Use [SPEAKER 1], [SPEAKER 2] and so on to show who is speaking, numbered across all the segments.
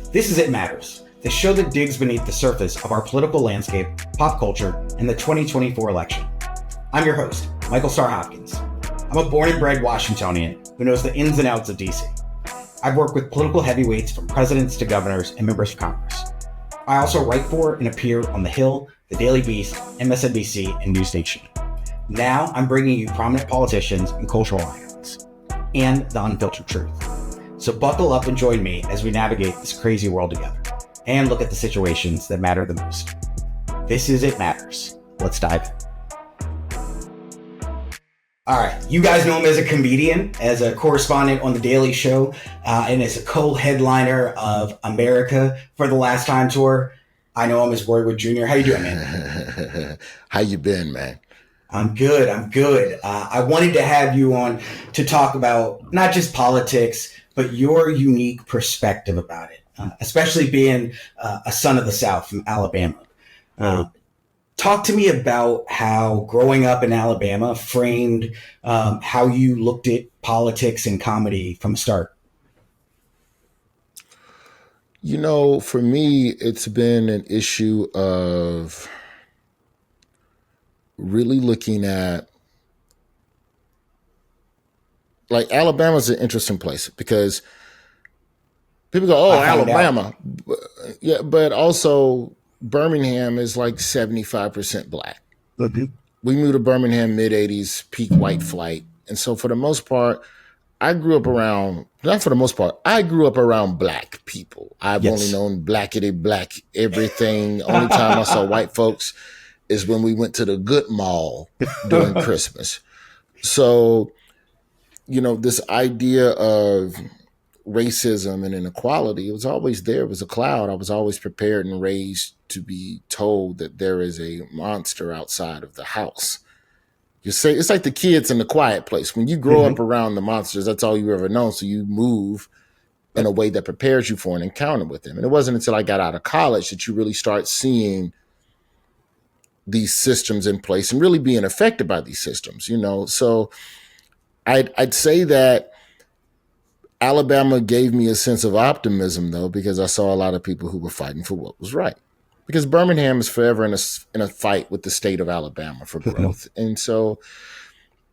[SPEAKER 1] This is It Matters, the show that digs beneath the surface of our political landscape, pop culture, and the 2024 election. I'm your host, Michael Starr Hopkins. I'm a born and bred Washingtonian who knows the ins and outs of DC. I've worked with political heavyweights from presidents to governors and members of Congress. I also write for and appear on The Hill, The Daily Beast, MSNBC, and News Nation. Now I'm bringing you prominent politicians and cultural icons, and the unfiltered truth. So buckle up and join me as we navigate this crazy world together and look at the situations that matter the most. This is It Matters. Let's dive in. All right, you guys know him as a comedian, as a correspondent on The Daily Show, and as a co-headliner of America for the Last Time tour. I know him as Wordwood Jr. How you doing, man?
[SPEAKER 2] How you been, man?
[SPEAKER 1] I'm good. I wanted to have you on to talk about not just politics, but your unique perspective about it, especially being a son of the South from Alabama. Talk to me about how growing up in Alabama framed how you looked at politics and comedy from the start.
[SPEAKER 2] You know, for me, it's been an issue of really looking at, like, Alabama's an interesting place because people go, oh, Alabama. Yeah, but also Birmingham is like 75% black. Mm-hmm. We moved to Birmingham mid-'80s, peak white flight. And so for the most part, I grew up around black people. I've only known blackity black everything. Only time I saw white folks is when we went to the good mall during Christmas. So, you know, this idea of racism and inequality, it was always there. It was a cloud. I was always prepared and raised to be told that there is a monster outside of the house. You say it's like the kids in The Quiet Place. When you grow up around the monsters, that's all you ever know. So you move in a way that prepares you for an encounter with them. And it wasn't until I got out of college that you really start seeing these systems in place and really being affected by these systems, you know. So I'd say that Alabama gave me a sense of optimism, though, because I saw a lot of people who were fighting for what was right. Because Birmingham is forever in a fight with the state of Alabama for growth. And so,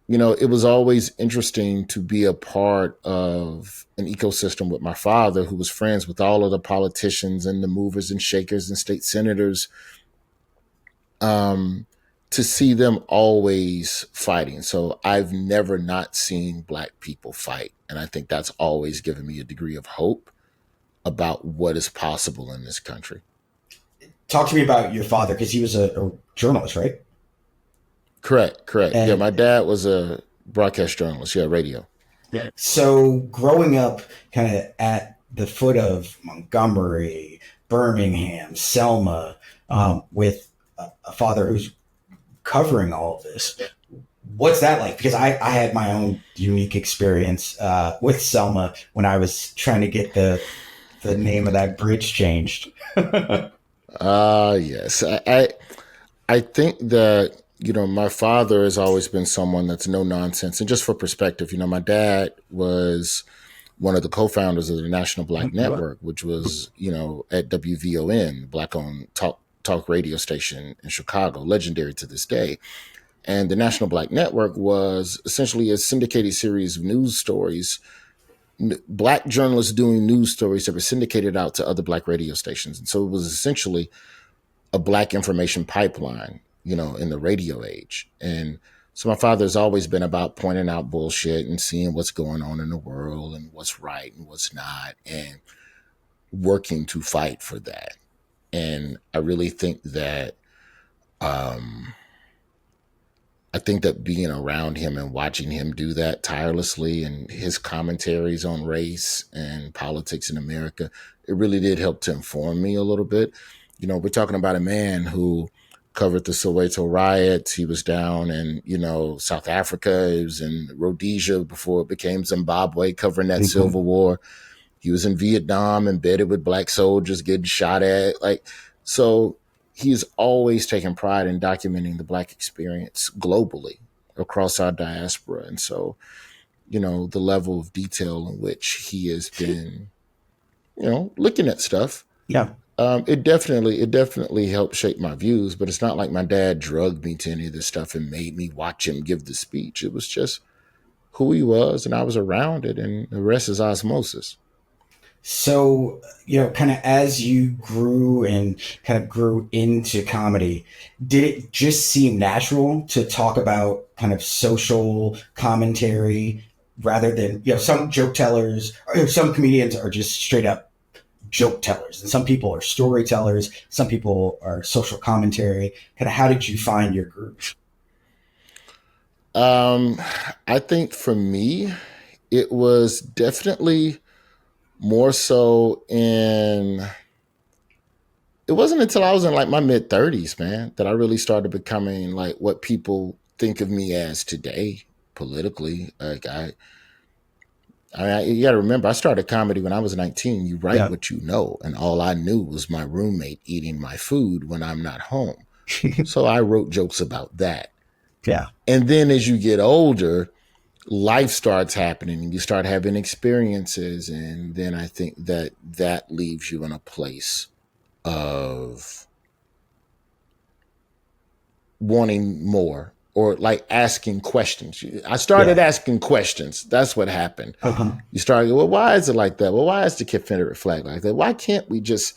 [SPEAKER 2] you know, it was always interesting to be a part of an ecosystem with my father, who was friends with all of the politicians and the movers and shakers and state senators, to see them always fighting. So I've never not seen black people fight. And I think that's always given me a degree of hope about what is possible in this country. Talk to me about your father, because he was a journalist, right? Correct. And, yeah, my dad was a broadcast journalist, radio.
[SPEAKER 1] Yeah. So growing up kind of at the foot of Montgomery, Birmingham, Selma, with a father who's covering all of this, what's that like? Because I had my own unique experience with Selma when I was trying to get the name of that bridge changed.
[SPEAKER 2] Yes. I think that, you know, my father has always been someone that's no nonsense. And just for perspective, you know, my dad was one of the co-founders of the National Black Network, which was, you know, at WVON, Black-owned talk radio station in Chicago, legendary to this day. And the National Black Network was essentially a syndicated series of news stories, black journalists doing news stories that were syndicated out to other black radio stations. And so it was essentially a black information pipeline, you know, in the radio age. And so my father has always been about pointing out bullshit and seeing what's going on in the world and what's right and what's not, and working to fight for that. And I really think that, being around him and watching him do that tirelessly, and his commentaries on race and politics in America, it really did help to inform me a little bit. You know, we're talking about a man who covered the Soweto riots. He was down in, you know, South Africa. He was in Rhodesia before it became Zimbabwe, covering that Civil War. He was in Vietnam, embedded with black soldiers getting shot at. So he's always taken pride in documenting the black experience globally across our diaspora. And so, you know, the level of detail in which he has been looking at stuff.
[SPEAKER 1] Yeah.
[SPEAKER 2] It definitely helped shape my views, but it's not like my dad drugged me to any of this stuff and made me watch him give the speech. It was just who he was, and I was around it, and the rest is osmosis.
[SPEAKER 1] So, kind of as you grew and kind of grew into comedy, did it just seem natural to talk about kind of social commentary rather than, some joke tellers or some comedians are just straight up joke tellers and some people are storytellers, some people are social commentary. Kind of how did you find your group?
[SPEAKER 2] I think for me, it was definitely more so it wasn't until I was in like my mid 30s, man, that I really started becoming like what people think of me as today politically. Like you got to remember, I started comedy when I was 19. You write what you know, and all I knew was my roommate eating my food when I'm not home. So I wrote jokes about that.
[SPEAKER 1] Yeah.
[SPEAKER 2] And then as you get older, life starts happening and you start having experiences. And then I think that leaves you in a place of wanting more or like asking questions. I started asking questions. That's what happened.
[SPEAKER 1] Uh-huh.
[SPEAKER 2] You started, well, why is it like that? Well, why is the Confederate flag like that? Why can't we just,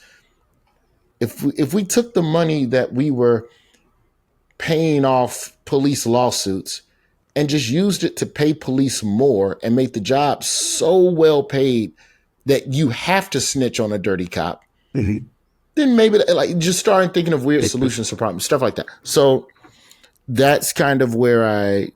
[SPEAKER 2] if we took the money that we were paying off police lawsuits and just used it to pay police more and make the job so well paid that you have to snitch on a dirty cop, then maybe like just starting thinking of weird solutions to problems, stuff like that. So that's kind of where I,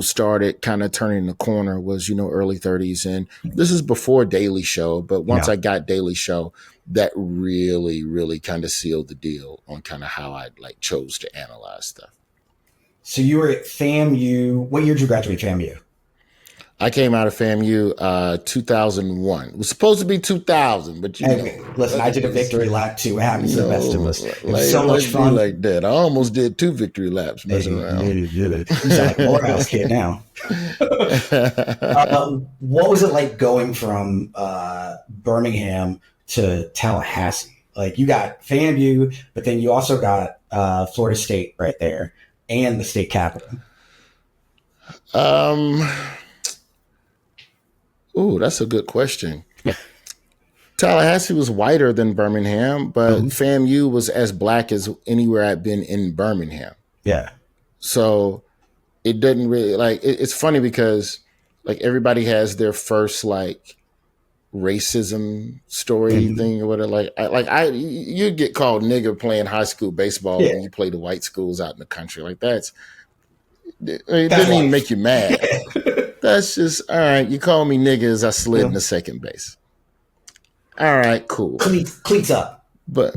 [SPEAKER 2] started kind of turning the corner was, early 30s. And this is before Daily Show. But once I got Daily Show, that really, really kind of sealed the deal on kind of how I like chose to analyze stuff.
[SPEAKER 1] So you were at FAMU. What year did you graduate FAMU?
[SPEAKER 2] I came out of FAMU 2001. It was supposed to be 2000, but
[SPEAKER 1] listen, I did a victory lap too. It happens to the best of us. It was so much fun.
[SPEAKER 2] Like that. I almost did 2 victory laps messing around.
[SPEAKER 1] You did it. You sound like a Morehouse kid now. What was it like going from Birmingham to Tallahassee? Like you got FAMU, but then you also got Florida State right there and the state capital.
[SPEAKER 2] Ooh, that's a good question. Tallahassee was whiter than Birmingham, but FAMU was as black as anywhere I'd been in Birmingham.
[SPEAKER 1] Yeah. So
[SPEAKER 2] it doesn't really it's funny because like everybody has their first like racism story thing or whatever. You get called nigger playing high school baseball when you play the white schools out in the country. Like it doesn't even make you mad. That's just, all right, you call me niggas, I slid into second base. All right, cool.
[SPEAKER 1] Cleats up.
[SPEAKER 2] But,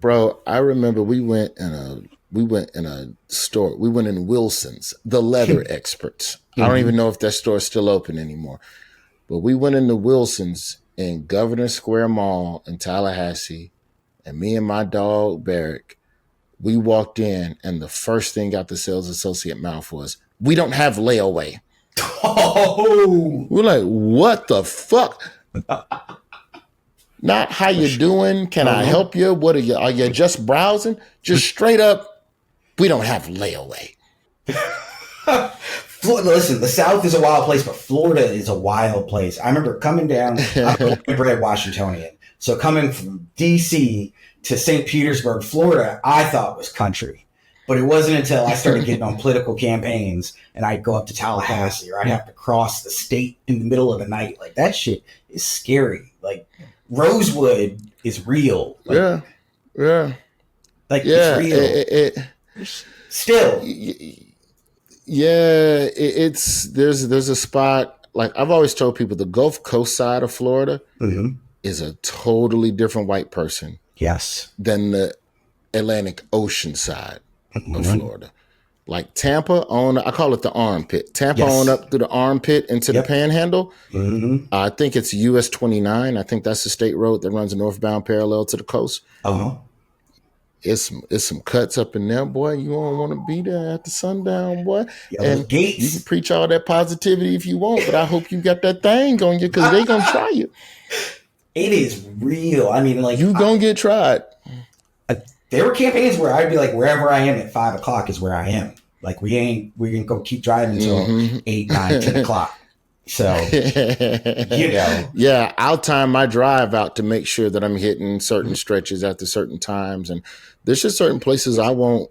[SPEAKER 2] bro, I remember we went in a store. We went in Wilson's, the leather experts. I don't even know if that store is still open anymore. But we went into Wilson's in Governor Square Mall in Tallahassee, and me and my dog, Barrick, we walked in, and the first thing out the sales associate mouth was, "We don't have layaway." Oh, we're like, what the fuck? Not how you doing? Can I help you? What are you just browsing? Just straight up, we don't have layaway.
[SPEAKER 1] Listen, the South is a wild place, but Florida is a wild place. I remember coming down, I'm a bred Washingtonian. So coming from DC to St. Petersburg, Florida, I thought was country. But it wasn't until I started getting on political campaigns and I'd go up to Tallahassee or I'd have to cross the state in the middle of the night. Like that shit is scary. Like Rosewood is real. Like, it's real. Still.
[SPEAKER 2] Yeah, there's a spot, like I've always told people the Gulf Coast side of Florida is a totally different white person.
[SPEAKER 1] Yes.
[SPEAKER 2] Than the Atlantic Ocean side of Florida. Like Tampa I call it the armpit. Tampa on up through the armpit into the panhandle. I think it's US 29. I think that's the state road that runs northbound parallel to the coast. It's some cuts up in there, boy. You don't want to be there at the sundown, boy. And you can preach all that positivity if you want, but I hope you got that thing on you because they going to try you.
[SPEAKER 1] It is real. I mean, like,
[SPEAKER 2] you gonna get tried.
[SPEAKER 1] There were campaigns where I'd be like, wherever I am at 5 o'clock is where I am. Like, we can go keep driving until 8, 9, 10 o'clock. So,
[SPEAKER 2] Yeah, I'll time my drive out to make sure that I'm hitting certain stretches at the certain times. And there's just certain places I won't,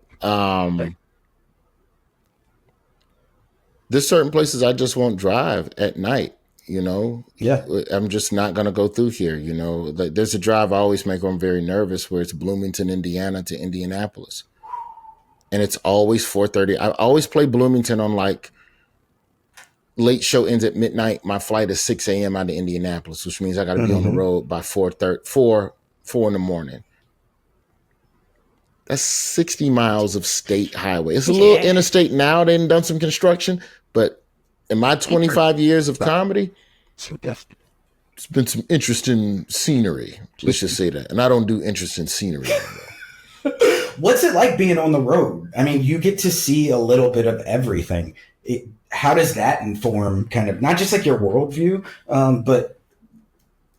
[SPEAKER 2] there's certain places I just won't drive at night,
[SPEAKER 1] Yeah.
[SPEAKER 2] I'm just not going to go through here, Like, there's a drive I always make where I'm very nervous, where it's Bloomington, Indiana to Indianapolis. And it's always 4:30. I always play Bloomington on like, late show ends at midnight. My flight is 6 a.m. out of Indianapolis, which means I got to be on the road by 4 in the morning. That's 60 miles of state highway. It's a little interstate now. They done some construction, but in my 25 years of comedy, it's been some interesting scenery. Let's just say that. And I don't do interesting scenery anymore.
[SPEAKER 1] What's it like being on the road? I mean, you get to see a little bit of everything. How does that inform kind of not just like your worldview, but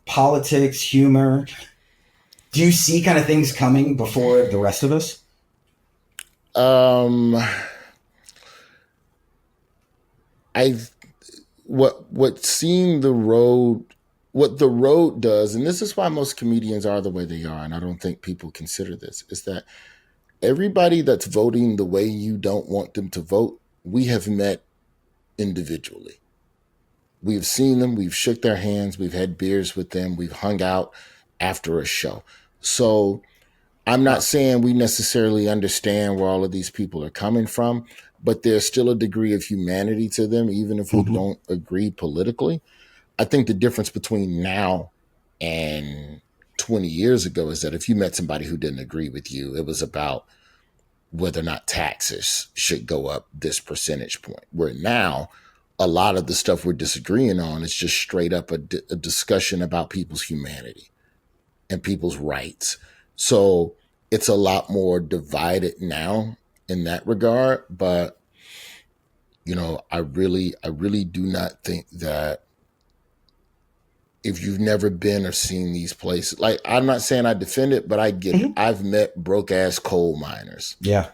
[SPEAKER 1] politics, humor? Do you see kind of things coming before the rest of us?
[SPEAKER 2] What seeing the road, what the road does, and this is why most comedians are the way they are, and I don't think people consider this, is that everybody that's voting the way you don't want them to vote, we have met individually. We've seen them, we've shook their hands, we've had beers with them, we've hung out after a show. So I'm not saying we necessarily understand where all of these people are coming from, but there's still a degree of humanity to them, even if we don't agree politically. I think the difference between now and 20 years ago is that if you met somebody who didn't agree with you, it was about whether or not taxes should go up this percentage point. Where now, a lot of the stuff we're disagreeing on is just straight up a discussion about people's humanity and people's rights. So it's a lot more divided now in that regard. But, I really do not think that if you've never been or seen these places, like, I'm not saying I defend it, but I get it. I've met broke ass coal miners.
[SPEAKER 1] Yeah.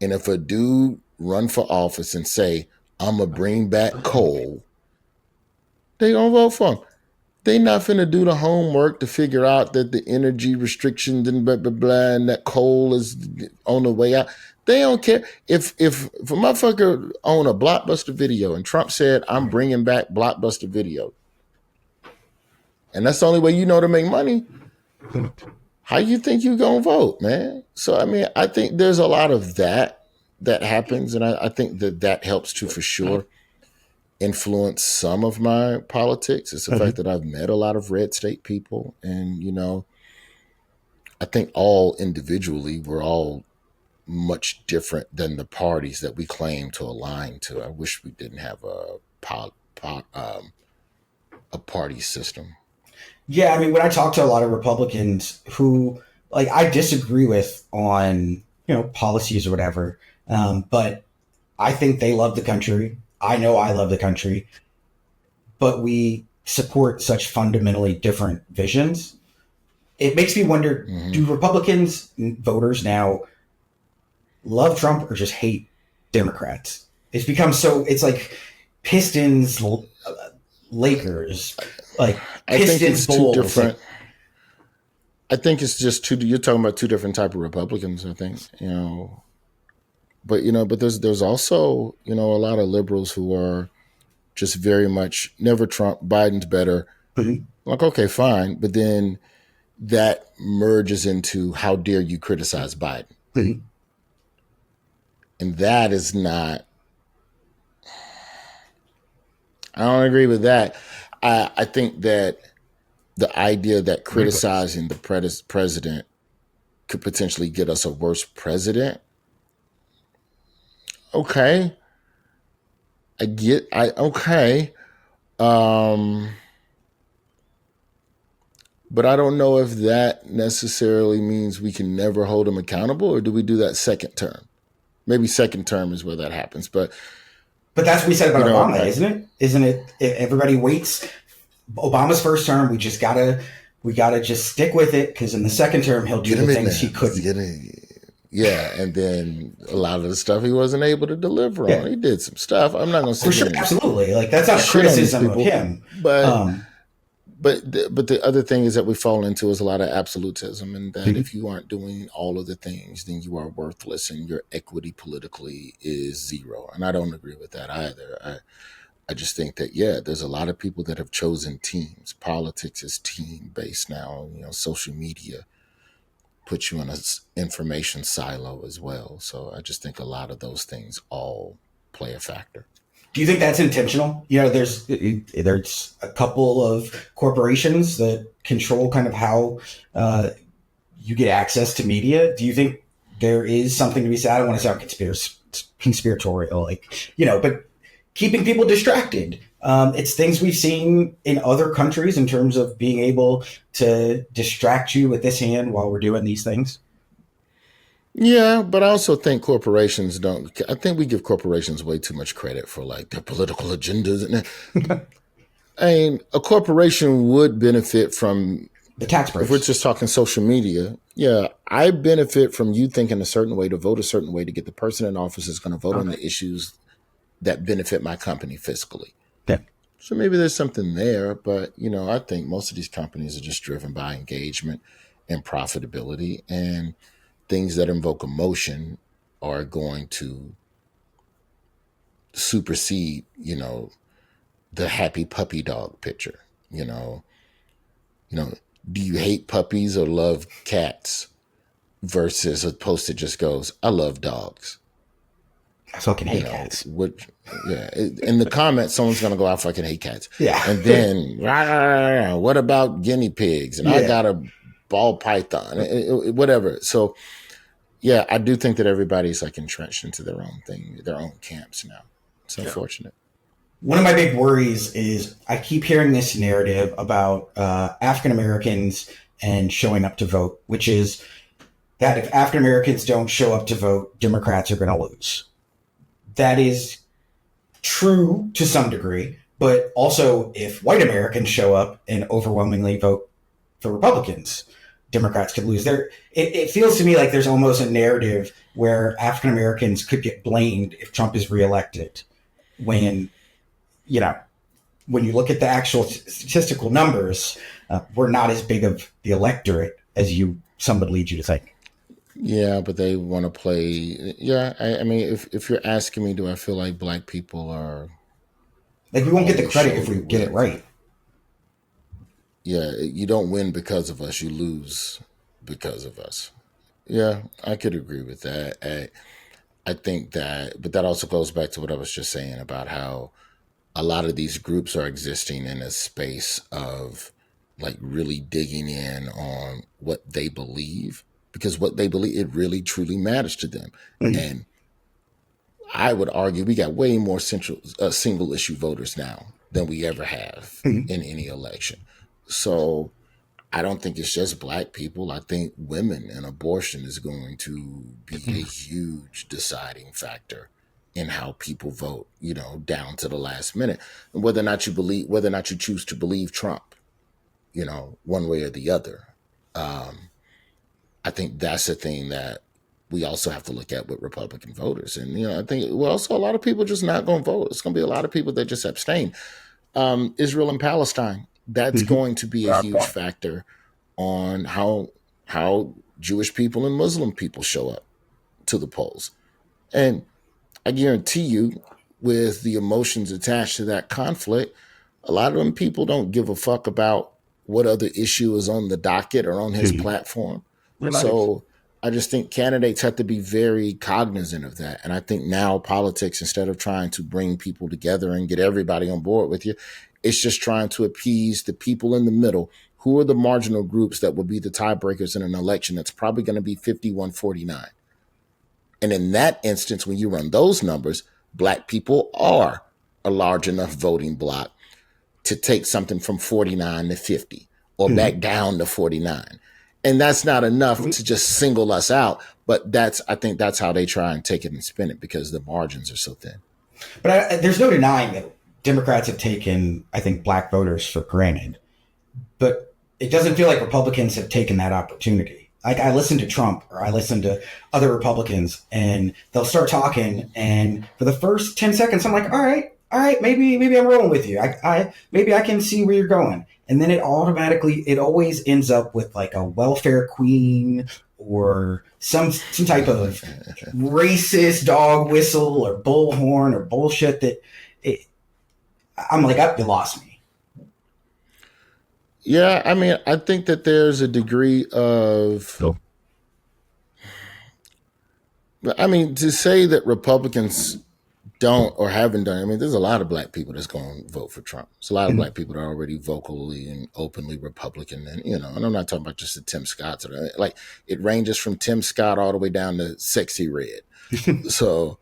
[SPEAKER 2] And if a dude run for office and say, I'm going to bring back coal, they going to vote for him. They not finna do the homework to figure out that the energy restrictions and blah, blah, blah, and that coal is on the way out. They don't care. If a motherfucker own a Blockbuster Video and Trump said, I'm bringing back Blockbuster Video, and that's the only way you know to make money, how you think you gonna vote, man? So, I mean, I think there's a lot of that happens, and I think that helps to, for sure, influence some of my politics. It's the fact that I've met a lot of red state people, and, I think all individually, we're all much different than the parties that we claim to align to. I wish we didn't have a party system.
[SPEAKER 1] Yeah, I mean, when I talk to a lot of Republicans who, like, I disagree with on, policies or whatever, but I think they love the country. I know I love the country, but we support such fundamentally different visions. It makes me wonder, do Republicans voters now love Trump or just hate Democrats? It's become so, it's like Pistons, Lakers, like Pistons, Bulls.
[SPEAKER 2] Different. I think it's just you're talking about two different type of Republicans, I think, but there's also, a lot of liberals who are just very much never Trump, Biden's better. Like, okay, fine. But then that merges into how dare you criticize Biden. And that is not, I don't agree with that. I think that the idea that criticizing the president could potentially get us a worse president. Okay. Okay. But I don't know if that necessarily means we can never hold him accountable, or do we do that second term? Maybe second term is where that happens. But
[SPEAKER 1] that's what we said about Obama, isn't it? Isn't it? If everybody waits Obama's first term, we just gotta we got to just stick with it because in the second term, he'll do the things he couldn't.
[SPEAKER 2] Yeah, and then a lot of the stuff he wasn't able to deliver on. He did some stuff. I'm not going to say
[SPEAKER 1] sure, absolutely. Like that's not a criticism of him,
[SPEAKER 2] but the other thing is that we fall into is a lot of absolutism, and that if you aren't doing all of the things, then you are worthless, and your equity politically is zero. And I don't agree with that either. I just think that there's a lot of people that have chosen teams. Politics is team based now. Social media put you in an information silo as well. So I just think a lot of those things all play a factor.
[SPEAKER 1] Do you think that's intentional? There's a couple of corporations that control kind of how you get access to media. Do you think there is something to be said? I don't want to sound conspiratorial, but keeping people distracted. It's things we've seen in other countries in terms of being able to distract you with this hand while we're doing these things.
[SPEAKER 2] Yeah, but I also think corporations I think we give corporations way too much credit for like their political agendas. I mean, a corporation would benefit from
[SPEAKER 1] the tax breaks.
[SPEAKER 2] If we're just talking social media, I benefit from you thinking a certain way to vote a certain way to get the person in office is going to vote on the issues that benefit my company fiscally.
[SPEAKER 1] Yeah.
[SPEAKER 2] So maybe there's something there, but I think most of these companies are just driven by engagement and profitability, and things that invoke emotion are going to supersede, the happy puppy dog picture. Do you hate puppies or love cats versus a post that just goes, I love dogs.
[SPEAKER 1] I fucking hate cats.
[SPEAKER 2] In the comments, someone's going to go, I fucking hate cats.
[SPEAKER 1] Yeah.
[SPEAKER 2] And then, what about guinea pigs? And I got a ball python, whatever. So, I do think that everybody's like entrenched into their own thing, their own camps now. It's unfortunate.
[SPEAKER 1] One of my big worries is I keep hearing this narrative about African Americans and showing up to vote, which is that if African Americans don't show up to vote, Democrats are going to lose. That is true to some degree, but also if white Americans show up and overwhelmingly vote for Republicans, Democrats could lose. It feels to me like there's almost a narrative where African Americans could get blamed if Trump is reelected when you look at the actual statistical numbers, we're not as big of the electorate as some would lead you to think.
[SPEAKER 2] Yeah, but they want to play. Yeah, I mean, if you're asking me, do I feel like black people are
[SPEAKER 1] like we won't get the credit if we get it right?
[SPEAKER 2] Yeah, you don't win because of us; you lose because of us. Yeah, I could agree with that. I think that, but that also goes back to what I was just saying about how a lot of these groups are existing in a space of like really digging in on what they believe. Because what they believe, it really truly matters to them. Mm-hmm. And I would argue we got way more single issue voters now than we ever have in any election. So I don't think it's just black people. I think women and abortion is going to be a huge deciding factor in how people vote, down to the last minute. And whether or not you choose to believe Trump, one way or the other. I think that's the thing that we also have to look at with Republican voters. And, I think, also a lot of people just not going to vote. It's going to be a lot of people that just abstain. Israel and Palestine, that's going to be a huge factor on how Jewish people and Muslim people show up to the polls. And I guarantee you, with the emotions attached to that conflict, a lot of them people don't give a fuck about what other issue is on the docket or on his platform. So I just think candidates have to be very cognizant of that. And I think now politics, instead of trying to bring people together and get everybody on board with you, it's just trying to appease the people in the middle who are the marginal groups that will be the tiebreakers in an election that's probably going to be 51-49. And in that instance, when you run those numbers, black people are a large enough voting bloc to take something from 49 to 50 or back down to 49. And that's not enough to just single us out. But I think that's how they try and take it and spin it, because the margins are so thin.
[SPEAKER 1] But there's no denying that Democrats have taken, I think, black voters for granted. But it doesn't feel like Republicans have taken that opportunity. Like I listen to Trump or I listen to other Republicans and they'll start talking and for the first 10 seconds, I'm like, all right, maybe I'm rolling with you. Maybe I can see where you're going. And then it always ends up with like a welfare queen or some type of racist dog whistle or bullhorn or bullshit that I'm like, up, you lost me.
[SPEAKER 2] Yeah, I mean, I think that there's a degree of, I mean, to say that Republicans don't or haven't done, I mean, there's a lot of black people that's going to vote for Trump. There's a lot of black people that are already vocally and openly Republican. And, you know, and I'm not talking about just the Tim Scotts. Like, it ranges from Tim Scott all the way down to Sexy Red. So.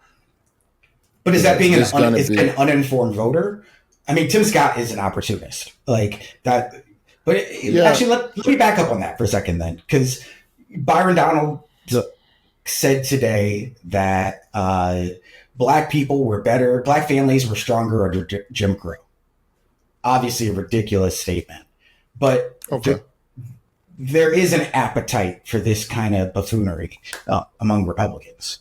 [SPEAKER 1] But is that being an uninformed voter? I mean, Tim Scott is an opportunist. Like that. But actually, let me back up on that for a second then. Because Byron Donald said today that black people were better, black families were stronger under Jim Crow. Obviously a ridiculous statement. But there is an appetite for this kind of buffoonery among Republicans.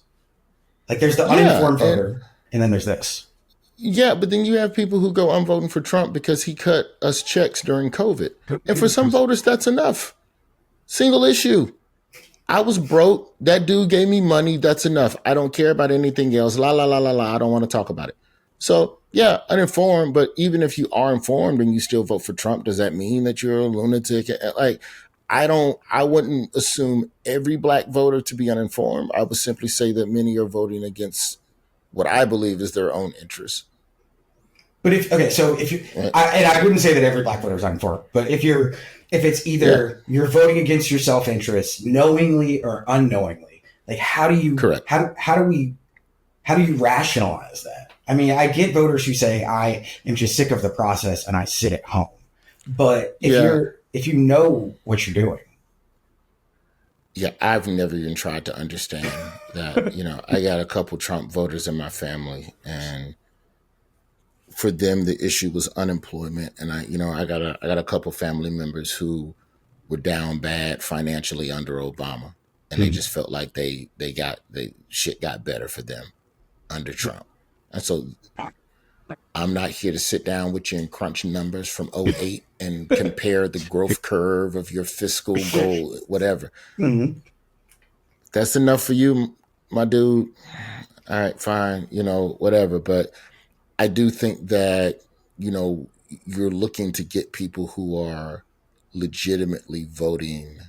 [SPEAKER 1] Like there's the uninformed voter, and then there's this.
[SPEAKER 2] Yeah, but then you have people who go, I'm voting for Trump because he cut us checks during COVID. And for some voters, that's enough. Single issue. I was broke. That dude gave me money. That's enough. I don't care about anything else. La, la, la, la, la. I don't want to talk about it. So, yeah, uninformed. But even if you are informed and you still vote for Trump, does that mean that you're a lunatic? Like, I wouldn't assume every black voter to be uninformed. I would simply say that many are voting against what I believe is their own interests.
[SPEAKER 1] But I wouldn't say that every black voter is uninformed, but if it's either you're voting against your self-interest knowingly or unknowingly, like how do you rationalize that? I mean, I get voters who say I am just sick of the process and I sit at home, but if you know what you're doing.
[SPEAKER 2] Yeah, I've never even tried to understand that. You know, I got a couple Trump voters in my family, and for them, the issue was unemployment. And I got a couple family members who were down bad financially under Obama, and they just felt like shit got better for them under Trump. And so I'm not here to sit down with you and crunch numbers from 2008 and compare the growth curve of your fiscal goal, whatever. Mm-hmm. That's enough for you, my dude. All right, fine, whatever. But I do think that, you're looking to get people who are legitimately voting,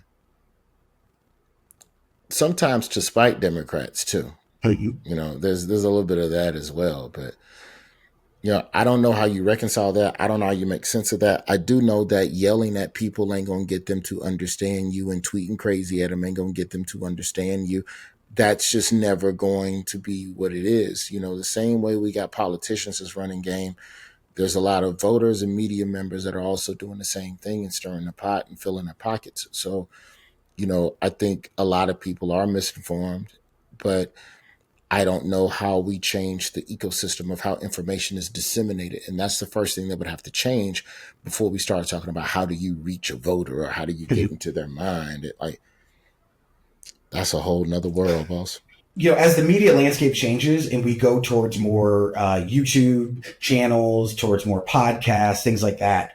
[SPEAKER 2] sometimes to spite Democrats too. There's a little bit of that as well. But, I don't know how you reconcile that. I don't know how you make sense of that. I do know that yelling at people ain't going to get them to understand you, and tweeting crazy at them ain't going to get them to understand you. That's just never going to be what it is. The same way we got politicians as running game, there's a lot of voters and media members that are also doing the same thing and stirring the pot and filling their pockets. So, I think a lot of people are misinformed, but I don't know how we change the ecosystem of how information is disseminated. And that's the first thing that would have to change before we start talking about how do you reach a voter or how do you get into their mind. That's a whole nother world, boss.
[SPEAKER 1] As the media landscape changes and we go towards more YouTube channels, towards more podcasts, things like that,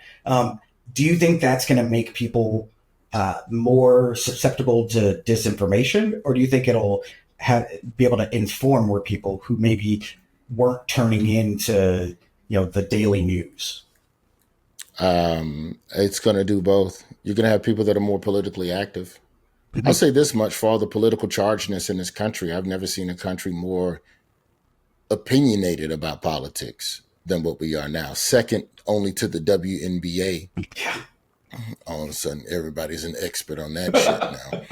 [SPEAKER 1] do you think that's going to make people more susceptible to disinformation? Or do you think it'll be able to inform more people who maybe weren't turning into, the daily news?
[SPEAKER 2] It's going to do both. You're going to have people that are more politically active. I'll say this much: for all the political chargedness in this country, I've never seen a country more opinionated about politics than what we are now. Second only to the WNBA.
[SPEAKER 1] Yeah.
[SPEAKER 2] All of a sudden, everybody's an expert on that shit now.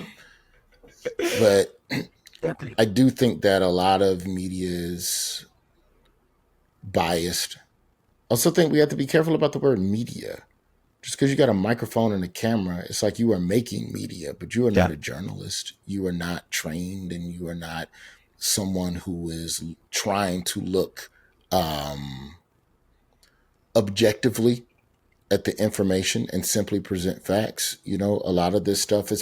[SPEAKER 2] But I do think that a lot of media is biased. I also think we have to be careful about the word media. Just because you got a microphone and a camera, it's like you are making media, but you are not a journalist. You are not trained, and you are not someone who is trying to look objectively at the information and simply present facts. You know, a lot of this stuff is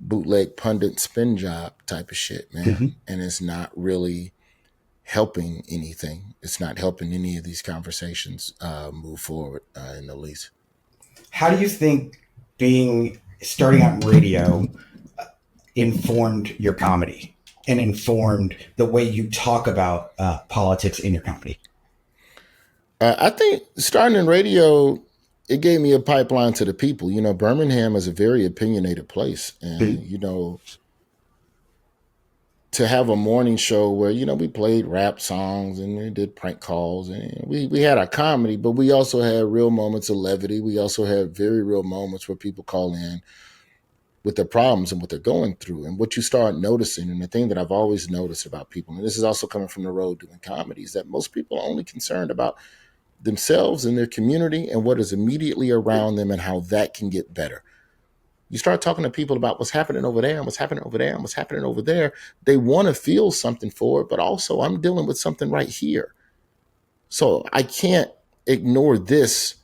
[SPEAKER 2] bootleg pundit spin job type of shit, man.
[SPEAKER 1] Mm-hmm.
[SPEAKER 2] And it's not really helping anything. It's not helping any of these conversations move forward in the least.
[SPEAKER 1] How do you think starting out in radio informed your comedy and informed the way you talk about politics in your comedy?
[SPEAKER 2] I think starting in radio, it gave me a pipeline to the people. You know, Birmingham is a very opinionated place. And, you know, to have a morning show where, you know, we played rap songs and we did prank calls and we had our comedy, but we also had real moments of levity. We also had very real moments where people call in with their problems and what they're going through. And what you start noticing, and the thing that I've always noticed about people, and this is also coming from the road doing comedy, is that most people are only concerned about themselves and their community and what is immediately around them and how that can get better. You start talking to people about what's happening over there and what's happening over there and what's happening over there. They want to feel something for it, but also I'm dealing with something right here. So I can't ignore this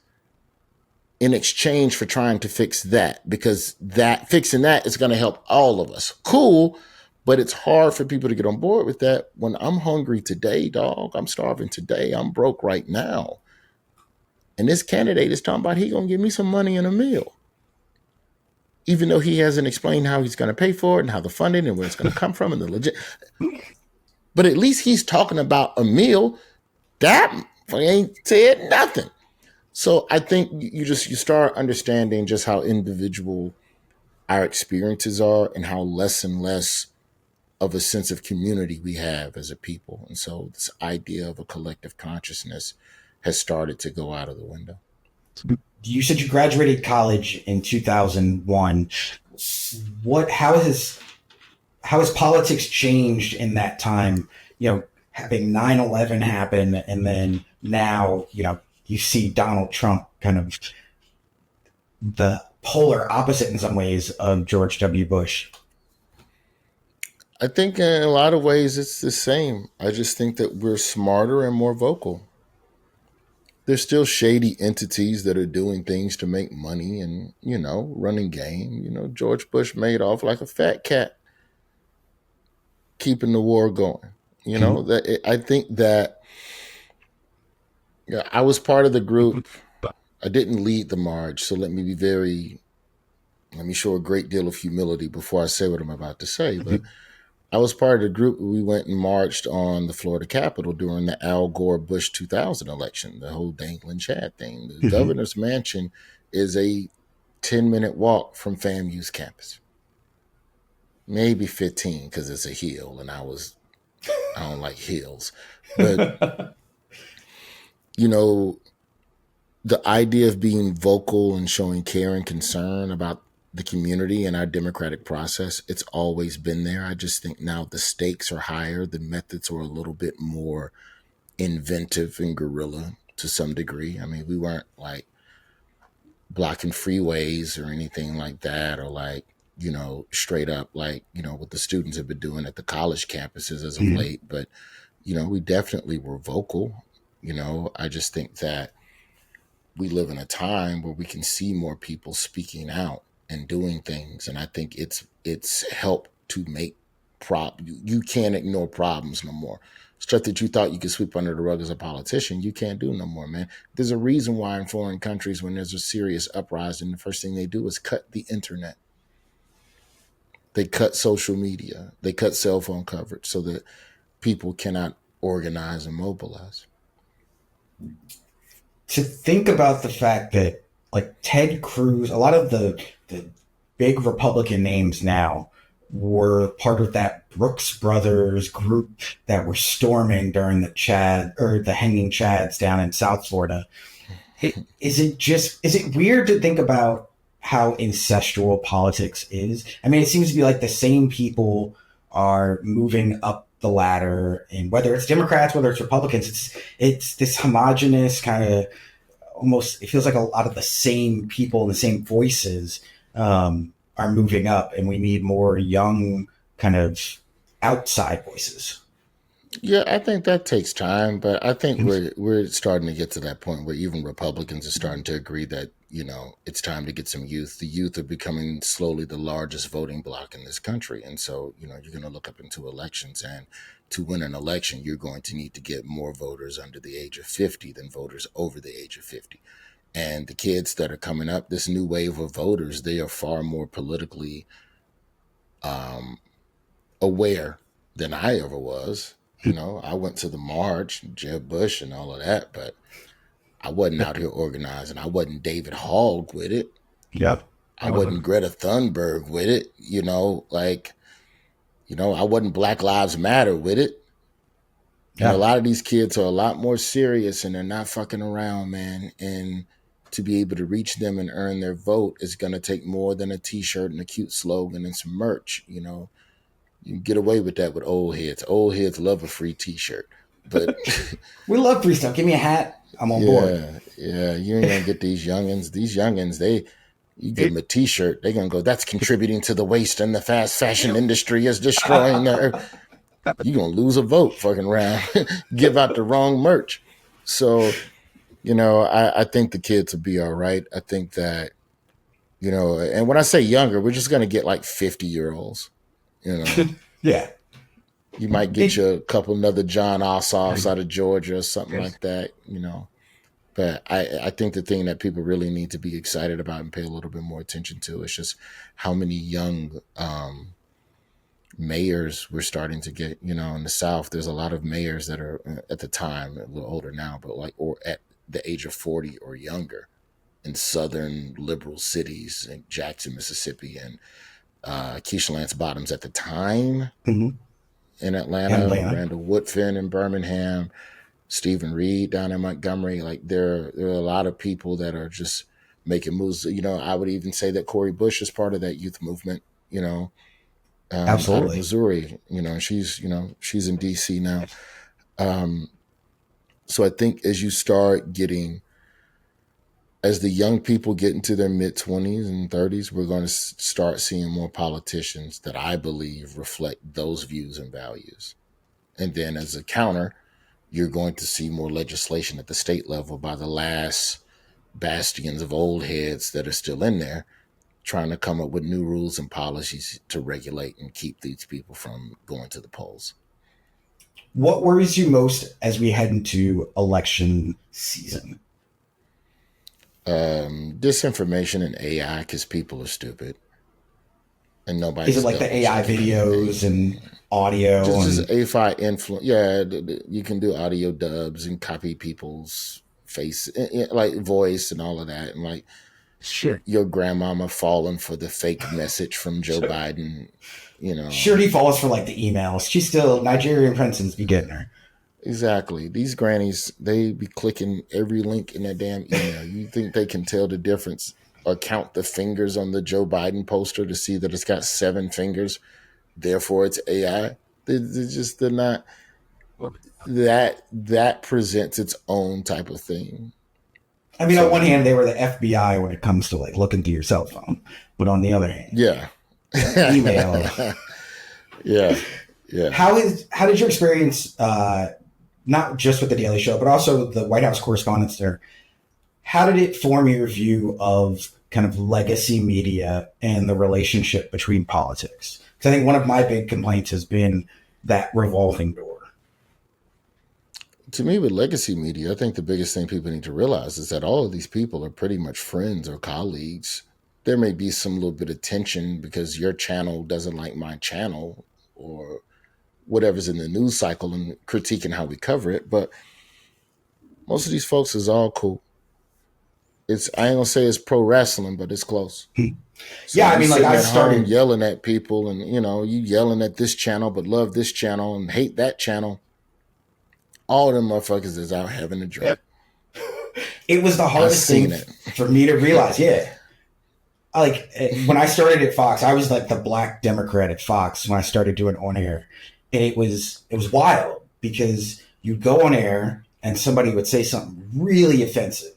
[SPEAKER 2] in exchange for trying to fix that, because fixing that is going to help all of us. Cool. But it's hard for people to get on board with that when I'm hungry today, dog. I'm starving today. I'm broke right now. And this candidate is talking about he going to give me some money and a meal, even though he hasn't explained how he's going to pay for it and how the funding and where it's going to come from and the legit. But at least he's talking about a meal. That ain't said nothing. So I think you start understanding just how individual our experiences are and how less and less of a sense of community we have as a people. And so this idea of a collective consciousness has started to go out of the window.
[SPEAKER 1] You said you graduated college in 2001. How has politics changed in that time? You know, having 9/11 happen, and then now, you know, you see Donald Trump kind of the polar opposite in some ways of George W. Bush.
[SPEAKER 2] I think in a lot of ways it's the same. I just think that we're smarter and more vocal. There's still shady entities that are doing things to make money and, you know, running game. You know, George Bush made off like a fat cat, keeping the war going. You know, I think that I was part of the group. I didn't lead the march, so let me show a great deal of humility before I say what I'm about to say. But I was part of the group. We went and marched on the Florida Capitol during the Al Gore Bush 2000 election, the whole dangling Chad thing. The governor's mansion is a 10-minute walk from FAMU's campus. Maybe 15 because it's a hill, and I don't like hills. But, you know, the idea of being vocal and showing care and concern about the community and our democratic process, it's always been there. I just think now the stakes are higher. The methods are a little bit more inventive and guerrilla to some degree. I mean, we weren't like blocking freeways or anything like that, or like, you know, straight up like, you know, what the students have been doing at the college campuses as of late. But, you know, we definitely were vocal. You know, I just think that we live in a time where we can see more people speaking out and doing things. And I think it's helped to make you can't ignore problems no more. Stuff that you thought you could sweep under the rug as a politician, you can't do no more, man. There's a reason why in foreign countries, when there's a serious uprising, the first thing they do is cut the internet. They cut social media. They cut cell phone coverage so that people cannot organize and mobilize.
[SPEAKER 1] To think about the fact that, like, Ted Cruz, a lot of the big Republican names now were part of that Brooks Brothers group that were storming during the hanging Chads down in South Florida. Is it weird to think about how incestual politics is? I mean, it seems to be like the same people are moving up the ladder, and whether it's Democrats, whether it's Republicans, it's this homogenous kind of, almost, it feels like a lot of the same people and the same voices are moving up, and we need more young kind of outside voices.
[SPEAKER 2] Yeah, I think that takes time, but I think we're starting to get to that point where even Republicans are starting to agree that, it's time to get some youth. The youth are becoming slowly the largest voting bloc in this country. And so, you're going to look up into elections, and to win an election, you're going to need to get more voters under the age of 50 than voters over the age of 50. And the kids that are coming up, this new wave of voters, they are far more politically um, aware than I ever was. I went to the march, Jeb Bush and all of that, but I wasn't out here organizing. I wasn't David Hogg with it.
[SPEAKER 1] Yep.
[SPEAKER 2] I wasn't Greta Thunberg with it. I wasn't Black Lives Matter with it.
[SPEAKER 1] Yeah.
[SPEAKER 2] A lot of these kids are a lot more serious, and they're not fucking around, man. And to be able to reach them and earn their vote is going to take more than a t-shirt and a cute slogan and some merch. You can get away with that with old heads. Old heads love a free t-shirt. But
[SPEAKER 1] we love free stuff. Give me a hat. I'm on board.
[SPEAKER 2] Yeah. You ain't gonna get these youngins. These youngins, you give them a t-shirt, they're gonna go, that's contributing to the waste, and the fast fashion industry is destroying the earth. You're gonna lose a vote fucking around. Give out the wrong merch. So, I think the kids will be all right. I think that, and when I say younger, we're just gonna get like 50-year-olds.
[SPEAKER 1] Yeah.
[SPEAKER 2] You might get you a couple another John Ossoffs out of Georgia or something like that, But I think the thing that people really need to be excited about and pay a little bit more attention to is just how many young mayors we're starting to get. In the South, there's a lot of mayors that are at the time, a little older now, but or at the age of 40 or younger in southern liberal cities, in Jackson, Mississippi, and Keisha Lance Bottoms at the time.
[SPEAKER 1] Mm-hmm.
[SPEAKER 2] In Atlanta, Randall Woodfin in Birmingham, Stephen Reed down in Montgomery. Like there are a lot of people that are just making moves. I would even say that Cori Bush is part of that youth movement.
[SPEAKER 1] Absolutely.
[SPEAKER 2] Out of Missouri. She's in DC now. So I think as the young people get into their mid-20s and 30s, we're going to start seeing more politicians that I believe reflect those views and values. And then as a counter, you're going to see more legislation at the state level by the last bastions of old heads that are still in there, trying to come up with new rules and policies to regulate and keep these people from going to the polls.
[SPEAKER 1] What worries you most as we head into election season?
[SPEAKER 2] Disinformation and AI, because people are stupid. And nobody.
[SPEAKER 1] Is it like the AI videos and audio?
[SPEAKER 2] Just AI influence. Yeah, you can do audio dubs and copy people's face, like voice and all of that. And like your grandmama falling for the fake message from Joe Biden.
[SPEAKER 1] Sure, he falls for like the emails. She's still Nigerian princess be getting her.
[SPEAKER 2] Exactly. These grannies, they be clicking every link in that damn email. You think they can tell the difference or count the fingers on the Joe Biden poster to see that it's got 7 fingers? Therefore, it's AI. They're not. That presents its own type of thing.
[SPEAKER 1] I mean, on one hand, they were the FBI when it comes to like looking through your cell phone, but on the other hand, email.
[SPEAKER 2] Yeah.
[SPEAKER 1] How did your experience? Not just with the Daily Show, but also the White House Correspondents Dinner. How did it form your view of kind of legacy media and the relationship between politics? Because I think one of my big complaints has been that revolving door.
[SPEAKER 2] To me, with legacy media, I think the biggest thing people need to realize is that all of these people are pretty much friends or colleagues. There may be some little bit of tension because your channel doesn't like my channel or whatever's in the news cycle and critiquing how we cover it. But most of these folks is all cool. I ain't gonna say it's pro wrestling, but it's close. So
[SPEAKER 1] yeah, I mean, like I started
[SPEAKER 2] yelling at people, and you yelling at this channel, but love this channel and hate that channel. All of them motherfuckers is out having a drink.
[SPEAKER 1] It was the hardest thing for me to realize. Yeah. Like when I started at Fox, I was like the black Democrat at Fox when I started doing on air. And it was wild because you'd go on air and somebody would say something really offensive.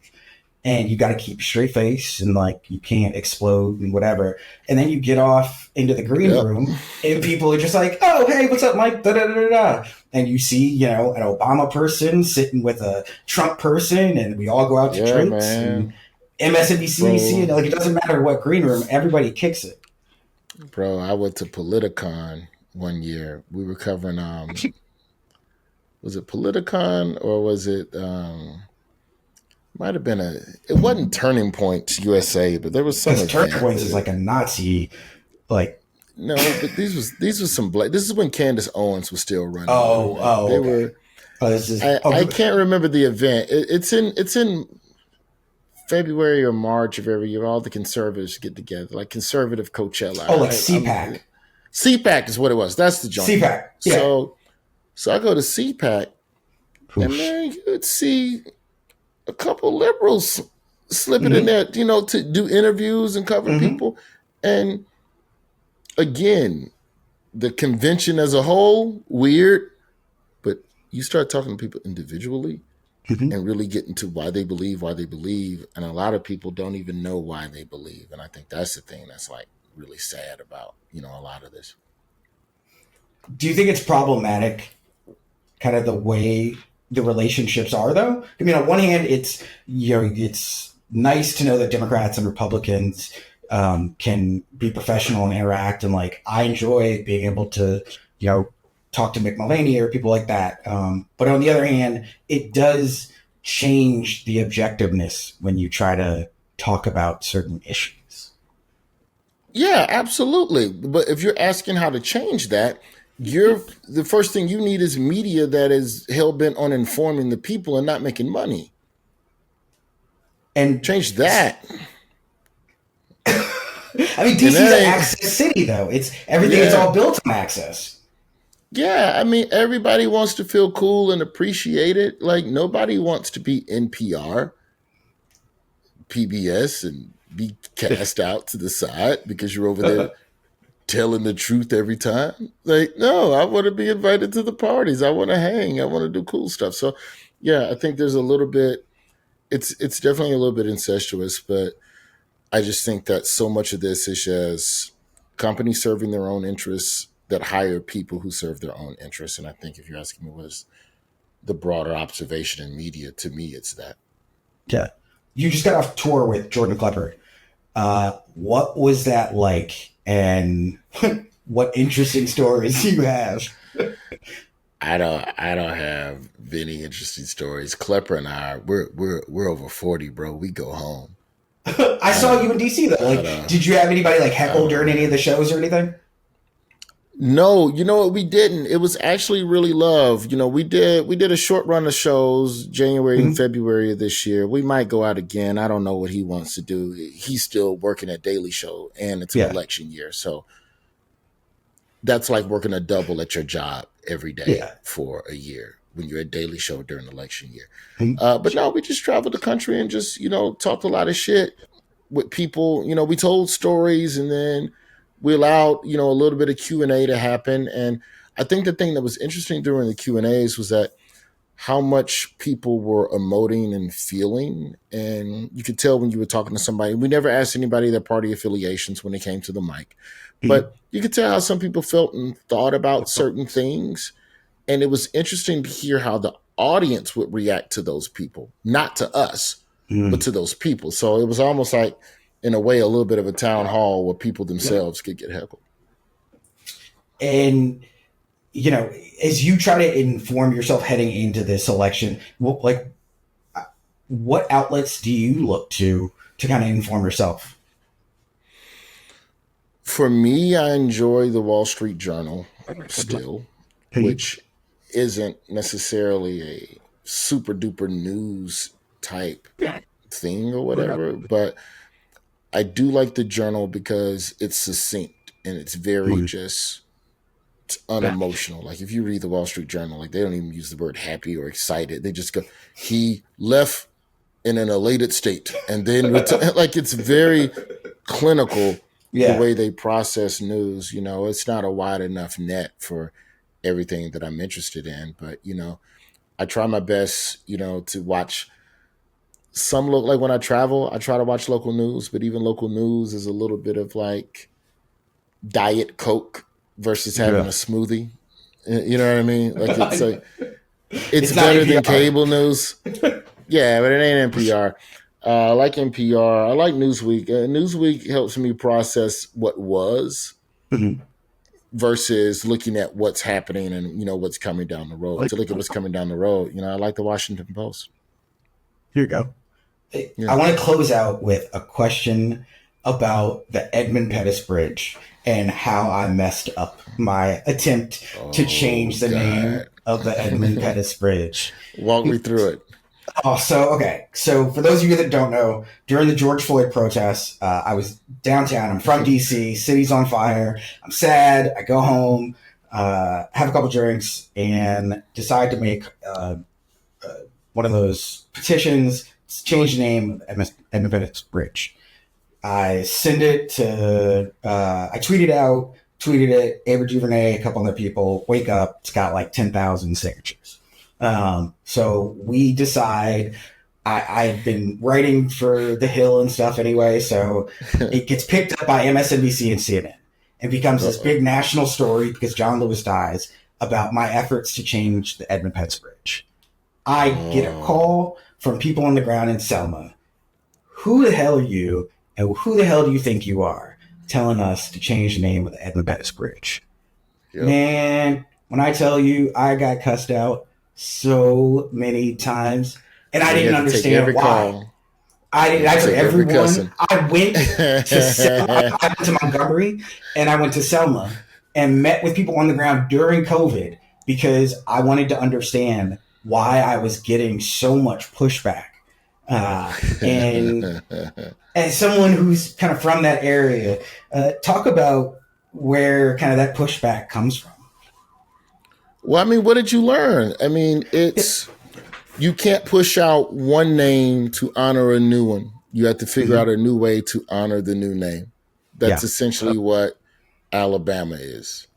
[SPEAKER 1] and you got to keep a straight face and like you can't explode and whatever. And then you get off into the green
[SPEAKER 2] Yep.
[SPEAKER 1] room and people are just like, oh, hey, what's up, Mike? Da, da, da, da, da. And you see, you know, an Obama person sitting with a Trump person, and we all go out to drinks and MSNBC. And like, it doesn't matter what green room, everybody kicks it.
[SPEAKER 2] Bro, I went to Politicon one year. We were covering was it Politicon or was it might have been it wasn't Turning Point USA, but there was some event.
[SPEAKER 1] Turning Points is like a Nazi, like.
[SPEAKER 2] No, but these was some black. This is when Candace Owens was still running.
[SPEAKER 1] They
[SPEAKER 2] okay.
[SPEAKER 1] were.
[SPEAKER 2] I can't remember the event. It's in February or March of every year. All the conservatives get together, like conservative Coachella.
[SPEAKER 1] Oh, like CPAC.
[SPEAKER 2] CPAC is what it was. That's the joint.
[SPEAKER 1] CPAC. Yeah.
[SPEAKER 2] So I go to CPAC, and man, you'd see a couple liberals slipping in there, you know, to do interviews and cover people. And again, the convention as a whole, weird, but you start talking to people individually and really get into why they believe, and a lot of people don't even know why they believe. And I think that's the thing that's like really sad about, you know, a lot of this.
[SPEAKER 1] Do you think it's problematic, kind of the way the relationships are, though? I mean, on one hand, it's, you know, it's nice to know that Democrats and Republicans can be professional and interact, and like I enjoy being able to, you know, talk to Mick Mulvaney or people like that. But on the other hand, it does change the objectiveness when you try to talk about certain issues.
[SPEAKER 2] Yeah, absolutely. But if you're asking how to change that, the first thing you need is media that is hell-bent on informing the people and not making money.
[SPEAKER 1] And
[SPEAKER 2] change that.
[SPEAKER 1] I mean, DC's an access city, though. It's everything is all built on access.
[SPEAKER 2] Yeah, I mean, everybody wants to feel cool and appreciated. Like, nobody wants to be NPR, PBS, and be cast out to the side because you're over there telling the truth every time. Like, no, I want to be invited to the parties. I want to hang. I want to do cool stuff. So, yeah, I think there's a little bit, it's definitely a little bit incestuous, but I just think that so much of this is just companies serving their own interests that hire people who serve their own interests. And I think if you're asking me what's the broader observation in media, to me, it's that.
[SPEAKER 1] Yeah. You just got off tour with Jordan Klepper. What was that like? And what interesting stories do you have?
[SPEAKER 2] I don't have any interesting stories. Klepper and I, we're over 40, bro. We go home.
[SPEAKER 1] I saw you in DC though. Like, did you have anybody like heckle during any of the shows or anything?
[SPEAKER 2] No, you know what, we didn't. It was actually really love. You know, we did a short run of shows January and February of this year. We might go out again. I don't know what he wants to do. He's still working at Daily Show, and it's an election year. So that's like working a double at your job every day for a year when you're at Daily Show during election year. But no, we just traveled the country and just, you know, talked a lot of shit with people. You know, we told stories, and then we allowed, you know, a little bit of Q&A to happen. And I think the thing that was interesting during the Q&As was that how much people were emoting and feeling. And you could tell when you were talking to somebody. We never asked anybody their party affiliations when they came to the mic. But you could tell how some people felt and thought about certain things. And it was interesting to hear how the audience would react to those people, not to us, but to those people. So it was almost like, in a way, a little bit of a town hall where people themselves could get heckled.
[SPEAKER 1] And, you know, as you try to inform yourself heading into this election, what outlets do you look to kind of inform yourself?
[SPEAKER 2] For me, I enjoy the Wall Street Journal still, which isn't necessarily a super duper news type thing or whatever, but I do like the Journal because it's succinct and it's very it's unemotional. Like if you read the Wall Street Journal, like they don't even use the word happy or excited. They just go, he left in an elated state and then like it's very clinical the way they process news. You know, it's not a wide enough net for everything that I'm interested in, but you know, I try my best, you know, to watch some look like when I travel, I try to watch local news, but even local news is a little bit of like Diet Coke versus having a smoothie. You know what I mean? Like it's better than cable news. Yeah, but it ain't NPR. I like NPR. I like Newsweek. Newsweek helps me process what was versus looking at what's happening and what's coming down the road. To look at what's coming down the road, I like the Washington Post.
[SPEAKER 1] Here you go. I want to close out with a question about the Edmund Pettus Bridge and how I messed up my attempt to change the name of the Edmund Pettus Bridge.
[SPEAKER 2] Walk me through it.
[SPEAKER 1] So for those of you that don't know, during the George Floyd protests, I was downtown. I'm from DC. City's on fire. I'm sad. I go home, have a couple drinks, and decide to make one of those petitions to change the name of Edmund Pettus Bridge. I send it to, I tweeted it, Ava DuVernay, a couple other people, wake up, it's got like 10,000 signatures. So we decide, I've been writing for The Hill and stuff anyway, so it gets picked up by MSNBC and CNN and becomes this big national story because John Lewis dies about my efforts to change the Edmund Pettus Bridge. I get a call from people on the ground in Selma. Who the hell are you? And who the hell do you think you are telling us to change the name of the Edmund Pettus Bridge? Yep. Man, when I tell you I got cussed out so many times, and I didn't understand why. I took everyone. I went to Montgomery and I went to Selma and met with people on the ground during COVID because I wanted to understand why I was getting so much pushback. And as someone who's kind of from that area, talk about where kind of that pushback comes from.
[SPEAKER 2] Well, I mean, what did you learn? I mean, you can't push out one name to honor a new one. You have to figure out a new way to honor the new name. That's essentially what Alabama is.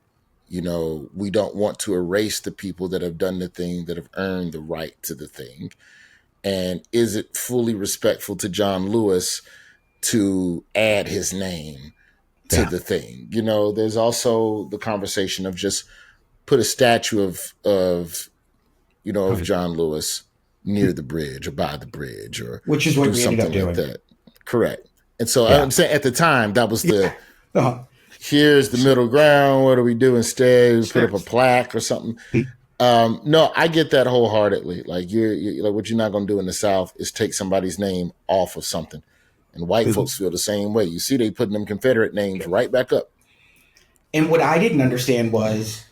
[SPEAKER 2] We don't want to erase the people that have done the thing, that have earned the right to the thing. And is it fully respectful to John Lewis to add his name to the thing? There's also the conversation of just put a statue of John Lewis near the bridge or by the bridge, or
[SPEAKER 1] which is what we ended up doing. Like that.
[SPEAKER 2] Correct. And so I'm saying at the time that was the here's the middle ground. What do we do instead? We put up a plaque or something. No, I get that wholeheartedly. Like you're like what you're not going to do in the South is take somebody's name off of something, and white folks feel the same way. You see, they putting them Confederate names right back up.
[SPEAKER 1] And what I didn't understand was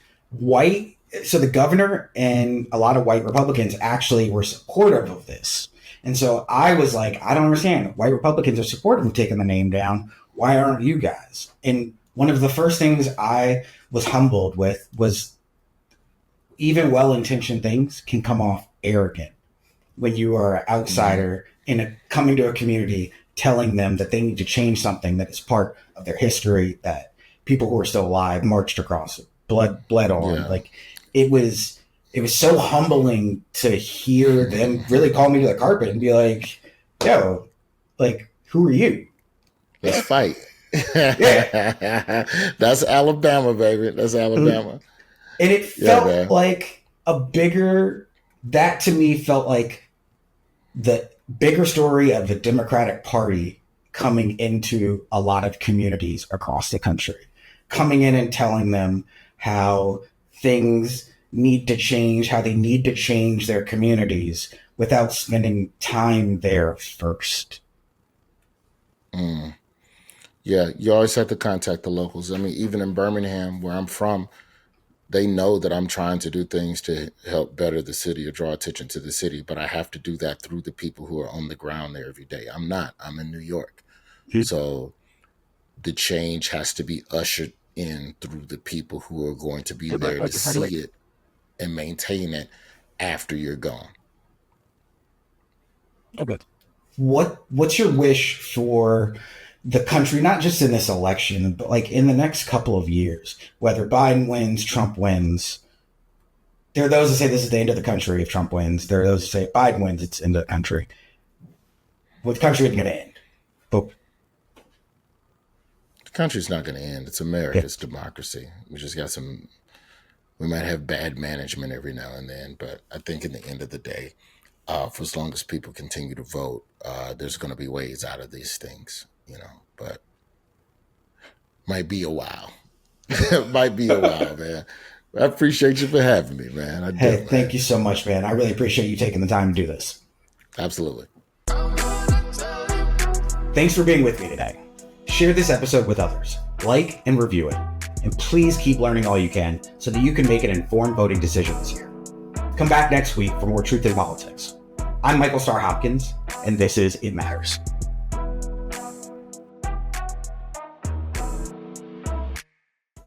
[SPEAKER 1] so the governor and a lot of white Republicans actually were supportive of this. And so I was like, I don't understand. White Republicans are supportive of taking the name down. Why aren't you guys? And one of the first things I was humbled with was even well-intentioned things can come off arrogant when you are an outsider coming to a community telling them that they need to change something that is part of their history, that people who are still alive marched across it, bled on. Yeah. Like it was so humbling to hear them really call me to the carpet and be like, yo, like, who are you?
[SPEAKER 2] Let's fight. That's Alabama, baby. That's Alabama.
[SPEAKER 1] And it felt like that to me felt like the bigger story of the Democratic Party coming into a lot of communities across the country, coming in and telling them how things need to change, how they need to change their communities without spending time there first.
[SPEAKER 2] Yeah, you always have to contact the locals. I mean, even in Birmingham, where I'm from, they know that I'm trying to do things to help better the city or draw attention to the city, but I have to do that through the people who are on the ground there every day. I'm in New York. So the change has to be ushered in through the people who are going to be there to see it and maintain it after you're gone.
[SPEAKER 1] Okay. What's your wish for the country, not just in this election, but like in the next couple of years, whether Biden wins, Trump wins? There are those that say this is the end of the country if Trump wins. There are those that say Biden wins, it's the end of the country. Well, the country isn't going to end. But
[SPEAKER 2] the country's not going to end. It's America's democracy. We just got we might have bad management every now and then, but I think in the end of the day, for as long as people continue to vote, there's going to be ways out of these things, but might be a while. Might be a while, man. I appreciate you for having me, man.
[SPEAKER 1] Hey, thank you so much, man. I really appreciate you taking the time to do this.
[SPEAKER 2] Absolutely.
[SPEAKER 1] Thanks for being with me today. Share this episode with others, like and review it, and please keep learning all you can so that you can make an informed voting decision this year. Come back next week for more Truth in Politics. I'm Michael Starr Hopkins, and this is It Matters.